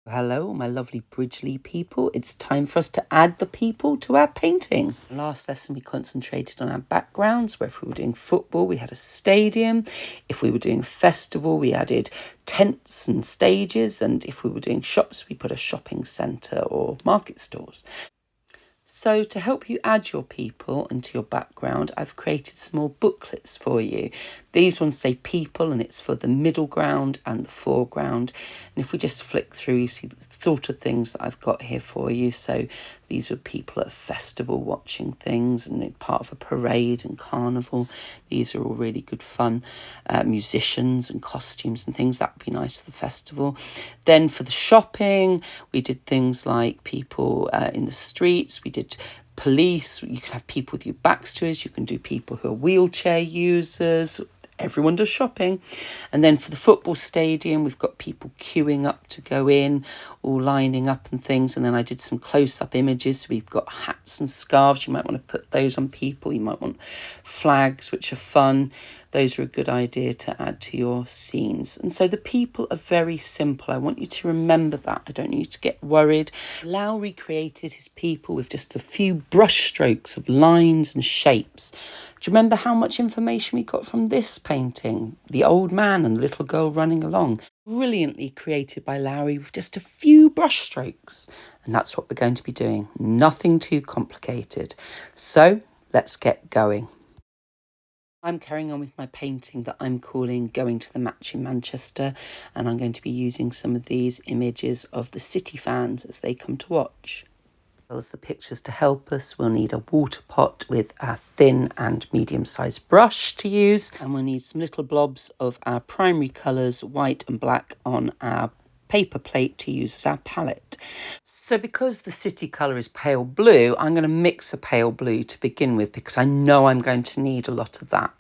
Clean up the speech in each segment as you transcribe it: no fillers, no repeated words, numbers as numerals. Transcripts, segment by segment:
Hello, my lovely Bridgelea people. It's time for us to add the people to our painting. Last lesson, we concentrated on our backgrounds, where if we were doing football, we had a stadium. If we were doing festival, we added tents and stages. And if we were doing shops, we put a shopping centre or market stores. So to help you add your people into your background, I've created small booklets for you. These ones say people, and it's for the middle ground and the foreground. And if we just flick through, you see the sort of things that I've got here for you. So these are people at a festival watching things and part of a parade and carnival. These are all really good fun. Musicians and costumes and things. That would be nice for the festival. Then for the shopping, we did things like people in the streets. We did police. You can have people with your backs to us. You can do people who are wheelchair users. Everyone does shopping. And then for the football stadium, we've got people queuing up to go in, all lining up and things. And then I did some close-up images. So we've got hats and scarves. You might want to put those on people. You might want flags, which are fun. Those are a good idea to add to your scenes. And so the people are very simple. I want you to remember that. I don't need you to get worried. Lowry created his people with just a few brush strokes of lines and shapes. Do you remember how much information we got from this painting? The old man and the little girl running along. Brilliantly created by Lowry with just a few brush strokes. And that's what we're going to be doing. Nothing too complicated. So let's get going. I'm carrying on with my painting that I'm calling Going to the Match in Manchester, and I'm going to be using some of these images of the City fans as they come to watch. As well as the pictures to help us, we'll need a water pot with a thin and medium-sized brush to use, and we'll need some little blobs of our primary colours, white and black, on our paper plate to use as our palette. So because the city colour is pale blue, I'm going to mix a pale blue to begin with because I know I'm going to need a lot of that.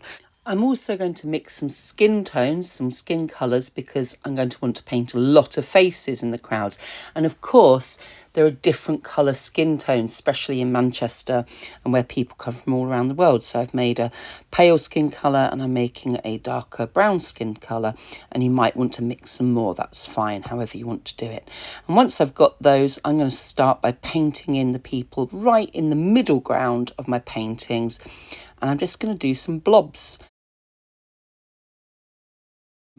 I'm also going to mix some skin tones, some skin colours, because I'm going to want to paint a lot of faces in the crowds. And of course, there are different colour skin tones, especially in Manchester and where people come from all around the world. So I've made a pale skin colour and I'm making a darker brown skin colour. And you might want to mix some more, that's fine, however you want to do it. And once I've got those, I'm going to start by painting in the people right in the middle ground of my paintings. And I'm just going to do some blobs.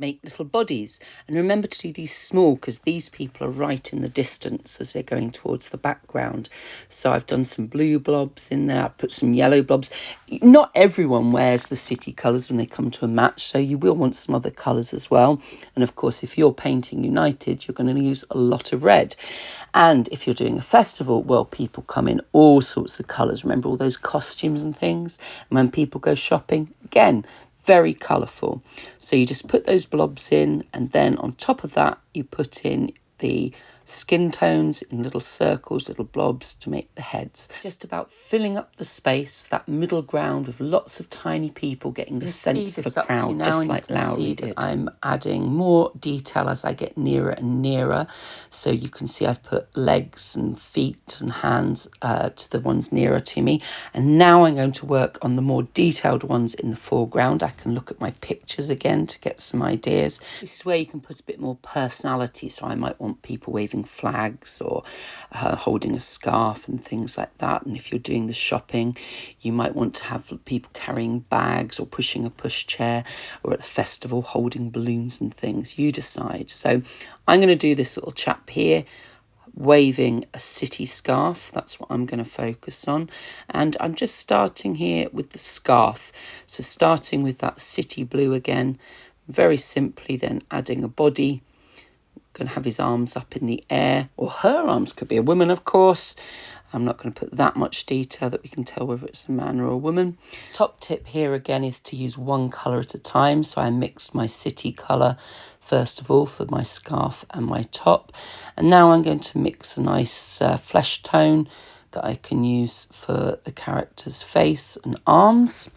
Make little bodies, and remember to do these small because these people are right in the distance as they're going towards the background. So I've done some blue blobs in there. I've put some yellow blobs. Not everyone wears the city colours when they come to a match, so you will want some other colours as well. And of course, if you're painting United, you're going to use a lot of red. And if you're doing a festival, well, people come in all sorts of colours. Remember all those costumes and things? And when people go shopping, again, very colourful. So you just put those blobs in, and then on top of that you put in the skin tones in little circles, little blobs to make the heads. Just about filling up the space, that middle ground, with lots of tiny people getting the sense of a crowd, just like Lowry did. I'm adding more detail as I get nearer and nearer. So you can see I've put legs and feet and hands to the ones nearer to me. And now I'm going to work on the more detailed ones in the foreground. I can look at my pictures again to get some ideas. This is where you can put a bit more personality. So I might want people waving flags or holding a scarf and things like that. And if you're doing the shopping, you might want to have people carrying bags or pushing a pushchair, or at the festival holding balloons and things. You decide. So I'm going to do this little chap here waving a city scarf. That's what I'm going to focus on. And I'm just starting here with the scarf. So starting with that city blue again, very simply, then adding a body. Going to have his arms up in the air, or her arms, could be a woman, of course. I'm not going to put that much detail that we can tell whether it's a man or a woman. Top tip here again is to use one colour at a time. So I mixed my city colour first of all for my scarf and my top. And now I'm going to mix a nice flesh tone that I can use for the character's face and arms.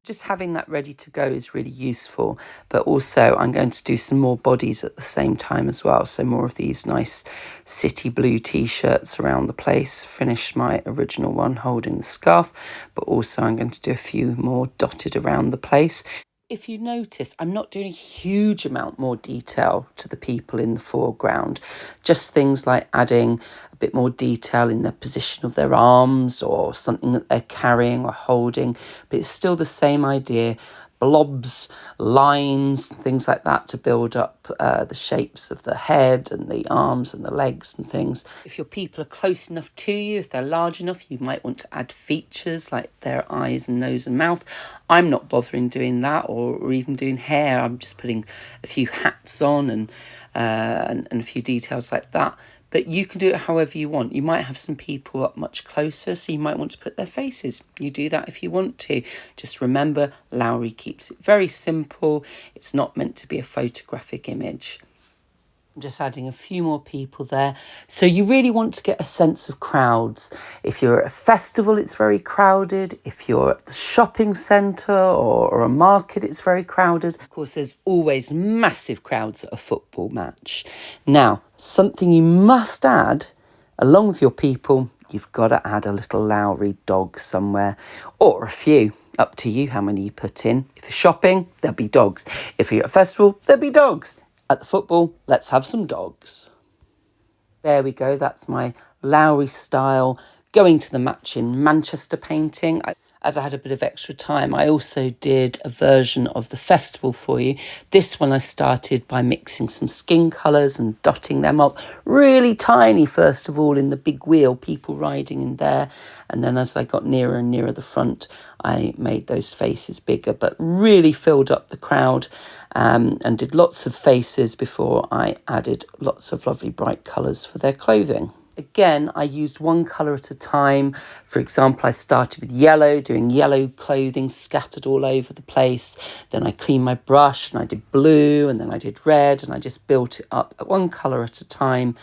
Just having that ready to go is really useful, but also I'm going to do some more bodies at the same time as well. So more of these nice city blue t-shirts around the place. Finish my original one holding the scarf, but also I'm going to do a few more dotted around the place. If you notice, I'm not doing a huge amount more detail to the people in the foreground, just things like adding a bit more detail in the position of their arms or something that they're carrying or holding, but it's still the same idea. Blobs, lines, things like that to build up the shapes of the head and the arms and the legs and things. If your people are close enough to you, if they're large enough, you might want to add features like their eyes and nose and mouth. I'm not bothering doing that or even doing hair. I'm just putting a few hats on and a few details like that. But you can do it however you want. You might have some people up much closer, so you might want to put their faces. You do that if you want to. Just remember, Lowry keeps it very simple. It's not meant to be a photographic image. I'm just adding a few more people there. So you really want to get a sense of crowds. If you're at a festival, it's very crowded. If you're at the shopping centre or a market, it's very crowded. Of course, there's always massive crowds at a football match. Now, something you must add, along with your people, you've got to add a little Lowry dog somewhere, or a few. Up to you how many you put in. If you're shopping, there'll be dogs. If you're at a festival, there'll be dogs. At the football, let's have some dogs. There we go. That's my Lowry style going to the match in Manchester painting. As I had a bit of extra time, I also did a version of the festival for you. This one I started by mixing some skin colours and dotting them up really tiny, first of all, in the big wheel, people riding in there. And then as I got nearer and nearer the front, I made those faces bigger, but really filled up the crowd and did lots of faces before I added lots of lovely bright colours for their clothing. Again, I used one colour at a time. For example, I started with yellow, doing yellow clothing scattered all over the place. Then I cleaned my brush and I did blue and then I did red and I just built it up at one colour at a time.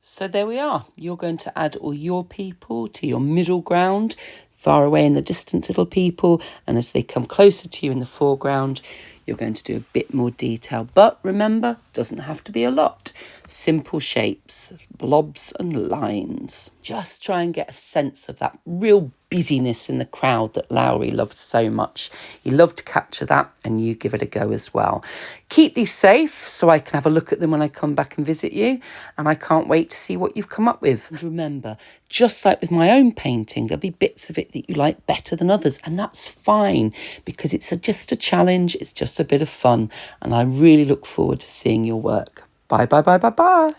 So there we are. You're going to add all your people to your middle ground, far away in the distance little people. And as they come closer to you in the foreground, you're going to do a bit more detail. But remember, doesn't have to be a lot. Simple shapes, blobs and lines. Just try and get a sense of that real busyness in the crowd that Lowry loves so much. You love to capture that and you give it a go as well. Keep these safe so I can have a look at them when I come back and visit you. And I can't wait to see what you've come up with. And remember, just like with my own painting, there'll be bits of it that you like better than others. And that's fine because it's just a challenge. It's just a bit of fun. And I really look forward to seeing your work. Bye, bye, bye, bye, bye.